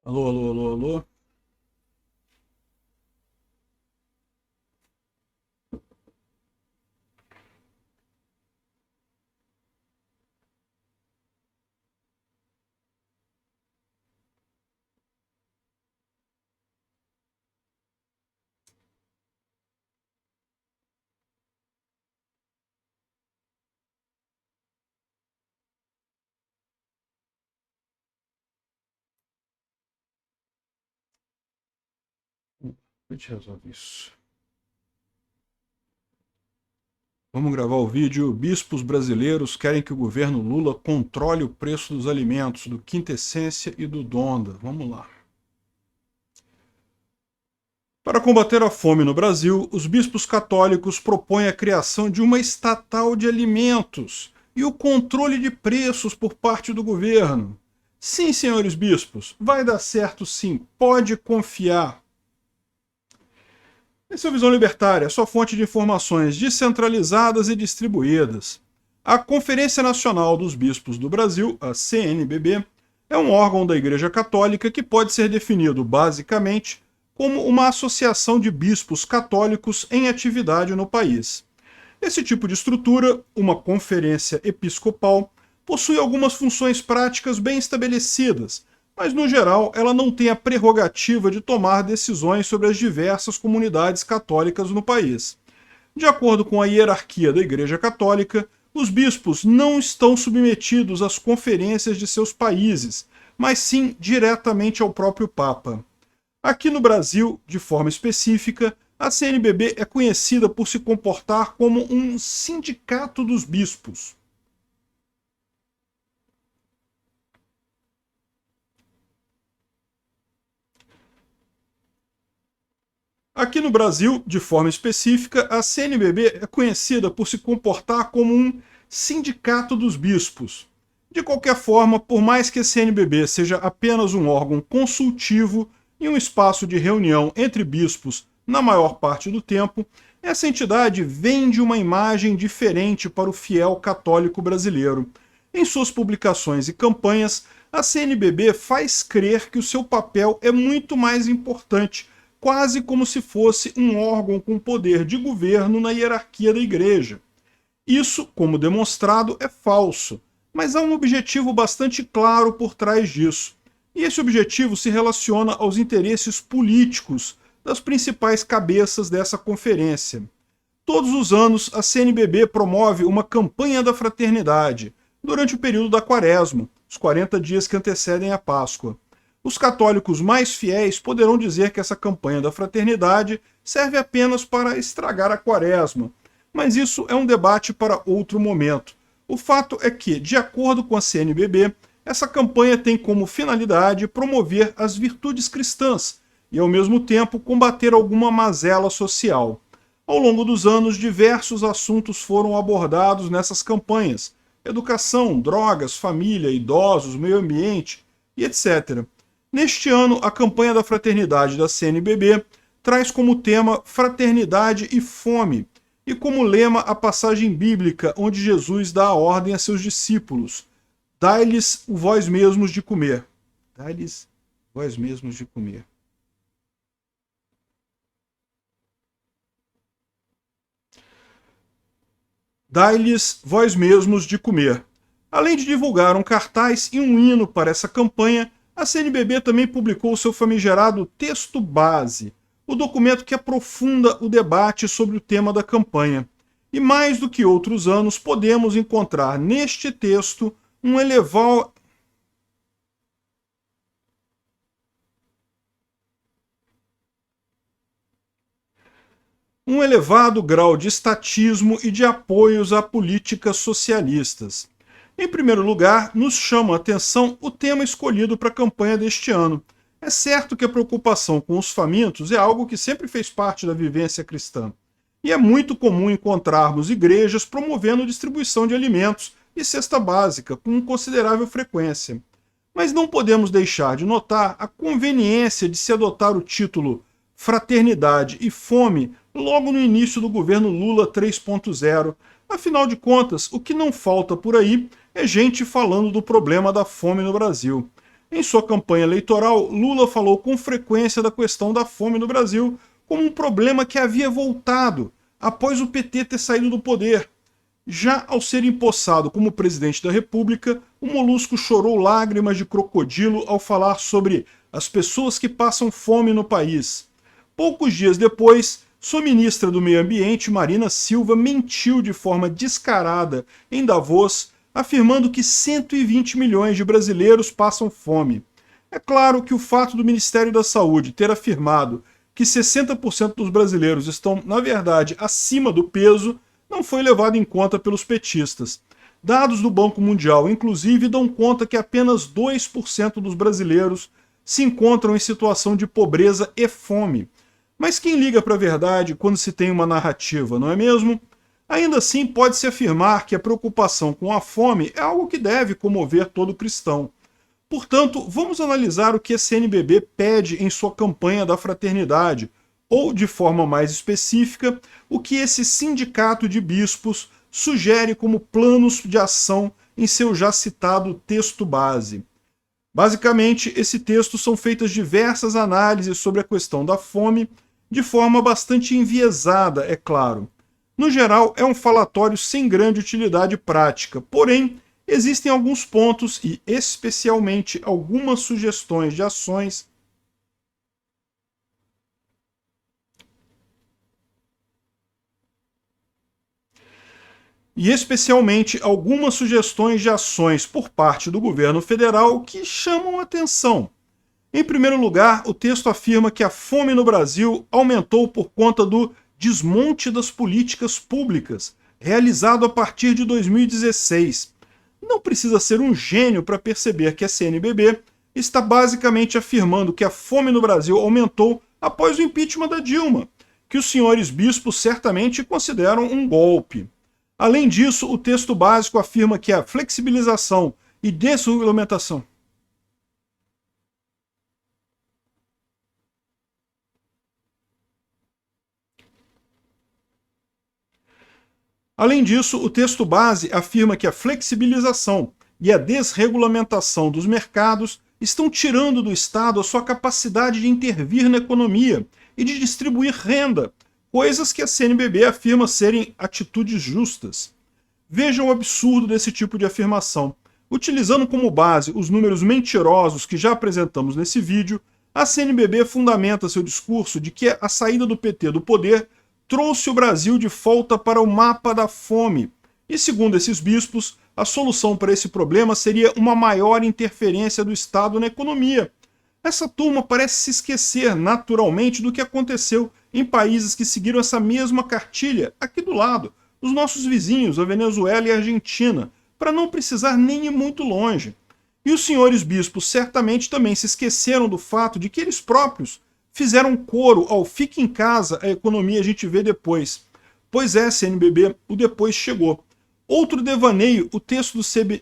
Alô, alô, alô, alô. A gente resolve isso. Vamos gravar o vídeo. Bispos brasileiros querem que o governo Lula controle o preço dos alimentos, do Quintessência e do Donda. Vamos lá. Para combater a fome no Brasil, os bispos católicos propõem a criação de uma estatal de alimentos e o controle de preços por parte do governo. Sim, senhores bispos, vai dar certo sim, pode confiar. Esse é o Visão Libertária, sua fonte de informações descentralizadas e distribuídas. A Conferência Nacional dos Bispos do Brasil, a CNBB, é um órgão da Igreja Católica que pode ser definido, basicamente, como uma associação de bispos católicos em atividade no país. Esse tipo de estrutura, uma conferência episcopal, possui algumas funções práticas bem estabelecidas, mas no geral ela não tem a prerrogativa de tomar decisões sobre as diversas comunidades católicas no país. De acordo com a hierarquia da Igreja Católica, os bispos não estão submetidos às conferências de seus países, mas sim diretamente ao próprio Papa. Aqui no Brasil, de forma específica, a CNBB é conhecida por se comportar como um sindicato dos bispos. Aqui no Brasil, de forma específica, a CNBB é conhecida por se comportar como um sindicato dos bispos. De qualquer forma, por mais que a CNBB seja apenas um órgão consultivo e um espaço de reunião entre bispos na maior parte do tempo, essa entidade vende uma imagem diferente para o fiel católico brasileiro. Em suas publicações e campanhas, a CNBB faz crer que o seu papel é muito mais importante, quase como se fosse um órgão com poder de governo na hierarquia da Igreja. Isso, como demonstrado, é falso, mas há um objetivo bastante claro por trás disso. E esse objetivo se relaciona aos interesses políticos das principais cabeças dessa conferência. Todos os anos, a CNBB promove uma campanha da fraternidade, durante o período da Quaresma, os 40 dias que antecedem a Páscoa. Os católicos mais fiéis poderão dizer que essa campanha da fraternidade serve apenas para estragar a Quaresma, mas isso é um debate para outro momento. O fato é que, de acordo com a CNBB, essa campanha tem como finalidade promover as virtudes cristãs e, ao mesmo tempo, combater alguma mazela social. Ao longo dos anos, diversos assuntos foram abordados nessas campanhas: educação, drogas, família, idosos, meio ambiente e etc. Neste ano, a campanha da fraternidade da CNBB traz como tema Fraternidade e Fome, e como lema a passagem bíblica onde Jesus dá a ordem a seus discípulos: dai-lhes vós mesmos de comer. Dai-lhes vós mesmos de comer. Dai-lhes vós mesmos de comer. Além de divulgar um cartaz e um hino para essa campanha, a CNBB também publicou seu famigerado texto base, o documento que aprofunda o debate sobre o tema da campanha. E mais do que outros anos, podemos encontrar neste texto um elevado grau de estatismo e de apoios a políticas socialistas. Em primeiro lugar, nos chama a atenção o tema escolhido para a campanha deste ano. É certo que a preocupação com os famintos é algo que sempre fez parte da vivência cristã. E é muito comum encontrarmos igrejas promovendo distribuição de alimentos e cesta básica com considerável frequência. Mas não podemos deixar de notar a conveniência de se adotar o título Fraternidade e Fome logo no início do governo Lula 3.0. Afinal de contas, o que não falta por aí é gente falando do problema da fome no Brasil. Em sua campanha eleitoral, Lula falou com frequência da questão da fome no Brasil como um problema que havia voltado após o PT ter saído do poder. Já ao ser empossado como presidente da República, o Molusco chorou lágrimas de crocodilo ao falar sobre as pessoas que passam fome no país. Poucos dias depois, sua ministra do Meio Ambiente, Marina Silva, mentiu de forma descarada em Davos, afirmando que 120 milhões de brasileiros passam fome. É claro que o fato do Ministério da Saúde ter afirmado que 60% dos brasileiros estão, na verdade, acima do peso, não foi levado em conta pelos petistas. Dados do Banco Mundial, inclusive, dão conta que apenas 2% dos brasileiros se encontram em situação de pobreza e fome. Mas quem liga para a verdade quando se tem uma narrativa, não é mesmo? Ainda assim, pode-se afirmar que a preocupação com a fome é algo que deve comover todo cristão. Portanto, vamos analisar o que a CNBB pede em sua campanha da fraternidade, ou, de forma mais específica, o que esse sindicato de bispos sugere como planos de ação em seu já citado texto base. Basicamente, esse texto são feitas diversas análises sobre a questão da fome, de forma bastante enviesada, é claro. No geral, é um falatório sem grande utilidade prática, porém, existem alguns pontos e, especialmente, algumas sugestões de ações por parte do governo federal que chamam a atenção. Em primeiro lugar, o texto afirma que a fome no Brasil aumentou por conta do desmonte das políticas públicas, realizado a partir de 2016. Não precisa ser um gênio para perceber que a CNBB está basicamente afirmando que a fome no Brasil aumentou após o impeachment da Dilma, que os senhores bispos certamente consideram um golpe. Além disso, o texto básico afirma que a flexibilização e desregulamentação Além disso, o texto base afirma que a flexibilização e a desregulamentação dos mercados estão tirando do Estado a sua capacidade de intervir na economia e de distribuir renda, coisas que a CNBB afirma serem atitudes justas. Veja o absurdo desse tipo de afirmação. Utilizando como base os números mentirosos que já apresentamos nesse vídeo, a CNBB fundamenta seu discurso de que a saída do PT do poder trouxe o Brasil de volta para o mapa da fome. E segundo esses bispos, a solução para esse problema seria uma maior interferência do Estado na economia. Essa turma parece se esquecer naturalmente do que aconteceu em países que seguiram essa mesma cartilha, aqui do lado, os nossos vizinhos, a Venezuela e a Argentina, para não precisar nem ir muito longe. E os senhores bispos certamente também se esqueceram do fato de que eles próprios fizeram coro ao fique em casa, a economia a gente vê depois. Pois é, CNBB, o depois chegou. Outro devaneio, o texto do CB...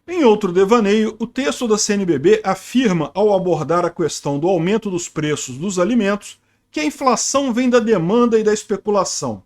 Em outro devaneio, o texto da CNBB afirma, ao abordar a questão do aumento dos preços dos alimentos, que a inflação vem da demanda e da especulação.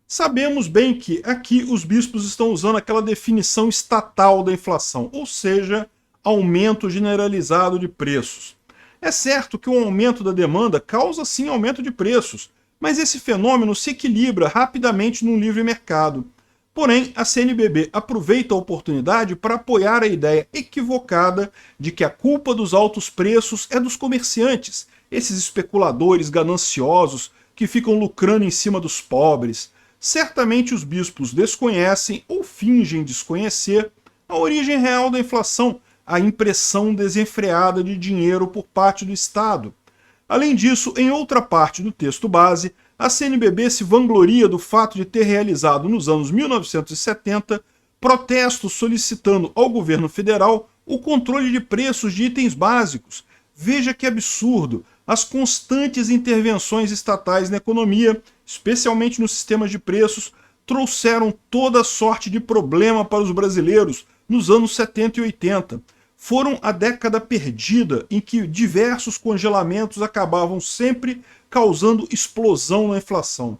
Sabemos bem que aqui os bispos estão usando aquela definição estatal da inflação, ou seja, aumento generalizado de preços. É certo que o aumento da demanda causa sim aumento de preços, mas esse fenômeno se equilibra rapidamente num livre mercado. Porém, a CNBB aproveita a oportunidade para apoiar a ideia equivocada de que a culpa dos altos preços é dos comerciantes, esses especuladores gananciosos que ficam lucrando em cima dos pobres. Certamente os bispos desconhecem ou fingem desconhecer a origem real da inflação, a impressão desenfreada de dinheiro por parte do Estado. Além disso, em outra parte do texto base, a CNBB se vangloria do fato de ter realizado nos anos 1970 protestos solicitando ao governo federal o controle de preços de itens básicos. Veja que absurdo! As constantes intervenções estatais na economia, especialmente nos sistemas de preços, trouxeram toda sorte de problema para os brasileiros nos anos 70 e 80. foram a década perdida em que diversos congelamentos acabavam sempre causando explosão na inflação.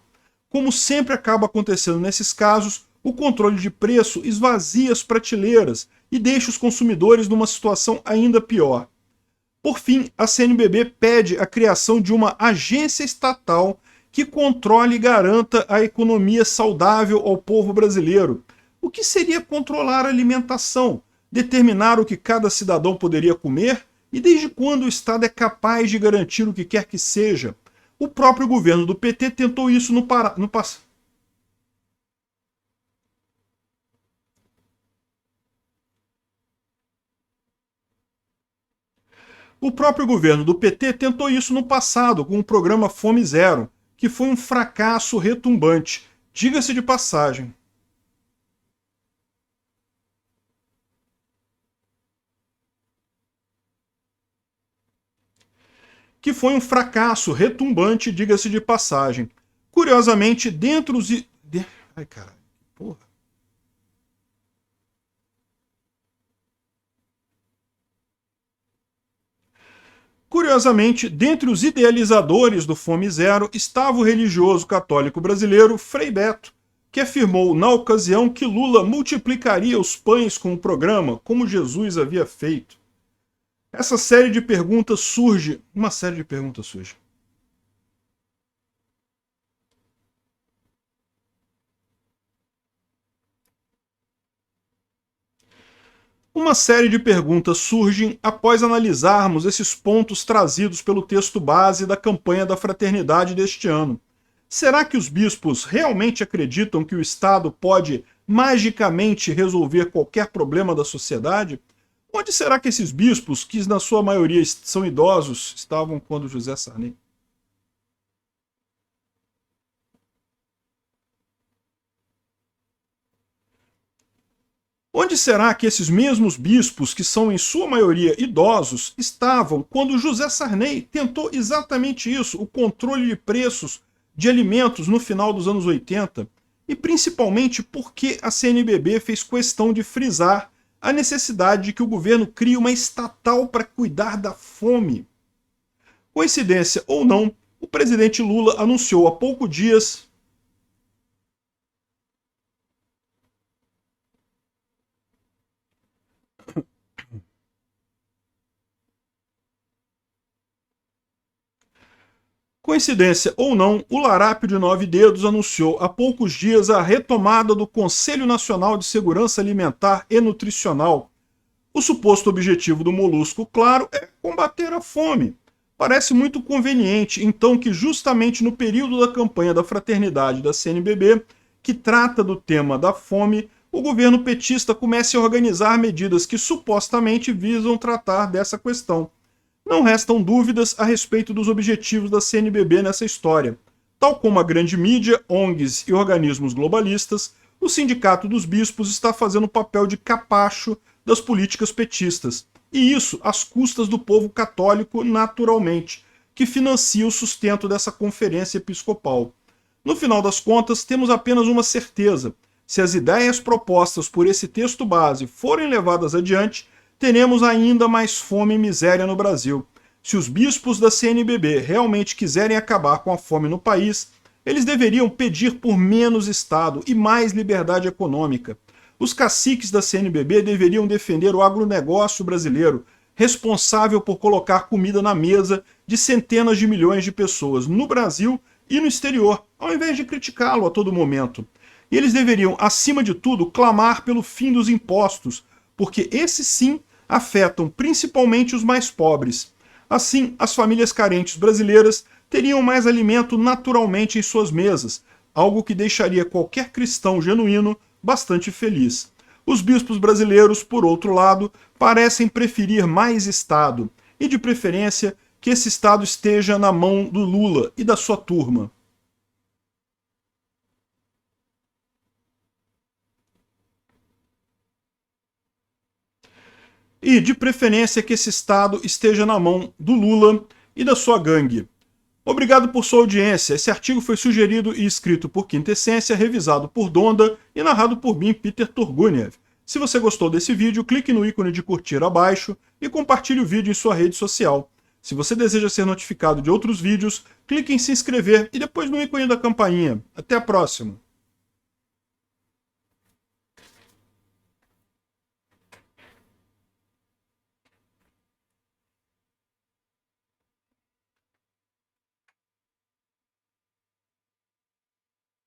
Como sempre acaba acontecendo nesses casos, o controle de preço esvazia as prateleiras e deixa os consumidores numa situação ainda pior. Por fim, a CNBB pede a criação de uma agência estatal que controle e garanta a economia saudável ao povo brasileiro. O que seria controlar a alimentação, determinar o que cada cidadão poderia comer e desde quando o Estado é capaz de garantir o que quer que seja. O próprio governo do PT tentou isso no passado. O próprio governo do PT tentou isso no passado com o programa Fome Zero, que foi um fracasso retumbante, diga-se de passagem. Que foi um fracasso retumbante, diga-se de passagem. Curiosamente, dentro dos... Ai, caralho, porra. Curiosamente, dentre os idealizadores do Fome Zero estava o religioso católico brasileiro Frei Beto, que afirmou na ocasião que Lula multiplicaria os pães com o programa, como Jesus havia feito. Essa série de perguntas surge. Uma série de perguntas surge. Uma série de perguntas surgem após analisarmos esses pontos trazidos pelo texto base da campanha da fraternidade deste ano. Será que os bispos realmente acreditam que o Estado pode magicamente resolver qualquer problema da sociedade? Onde será que esses bispos, que na sua maioria são idosos, estavam quando José Sarney? Onde será que esses mesmos bispos, que são em sua maioria idosos, estavam quando José Sarney tentou exatamente isso, o controle de preços de alimentos no final dos anos 80? E principalmente porque a CNBB fez questão de frisar a necessidade de que o governo crie uma estatal para cuidar da fome. Coincidência ou não, o presidente Lula anunciou há poucos dias. Coincidência ou não, o Larápio de Nove Dedos anunciou há poucos dias a retomada do Conselho Nacional de Segurança Alimentar e Nutricional. O suposto objetivo do molusco, claro, é combater a fome. Parece muito conveniente, então, que justamente no período da campanha da fraternidade da CNBB, que trata do tema da fome, o governo petista comece a organizar medidas que supostamente visam tratar dessa questão. Não restam dúvidas a respeito dos objetivos da CNBB nessa história. Tal como a grande mídia, ONGs e organismos globalistas, o Sindicato dos Bispos está fazendo o papel de capacho das políticas petistas. E isso às custas do povo católico, naturalmente, que financia o sustento dessa conferência episcopal. No final das contas, temos apenas uma certeza. Se as ideias propostas por esse texto base forem levadas adiante, teremos ainda mais fome e miséria no Brasil. Se os bispos da CNBB realmente quiserem acabar com a fome no país, eles deveriam pedir por menos Estado e mais liberdade econômica. Os caciques da CNBB deveriam defender o agronegócio brasileiro, responsável por colocar comida na mesa de centenas de milhões de pessoas no Brasil e no exterior, ao invés de criticá-lo a todo momento. E eles deveriam, acima de tudo, clamar pelo fim dos impostos, porque esses sim afetam principalmente os mais pobres. Assim, as famílias carentes brasileiras teriam mais alimento naturalmente em suas mesas, algo que deixaria qualquer cristão genuíno bastante feliz. Os bispos brasileiros, por outro lado, parecem preferir mais Estado, e de preferência que esse Estado esteja na mão do Lula e da sua turma. E, de preferência, que esse Estado esteja na mão do Lula e da sua gangue. Obrigado por sua audiência. Esse artigo foi sugerido e escrito por Quintessência, revisado por Donda e narrado por mim, Peter Turguniev. Se você gostou desse vídeo, clique no ícone de curtir abaixo e compartilhe o vídeo em sua rede social. Se você deseja ser notificado de outros vídeos, clique em se inscrever e depois no ícone da campainha. Até a próxima!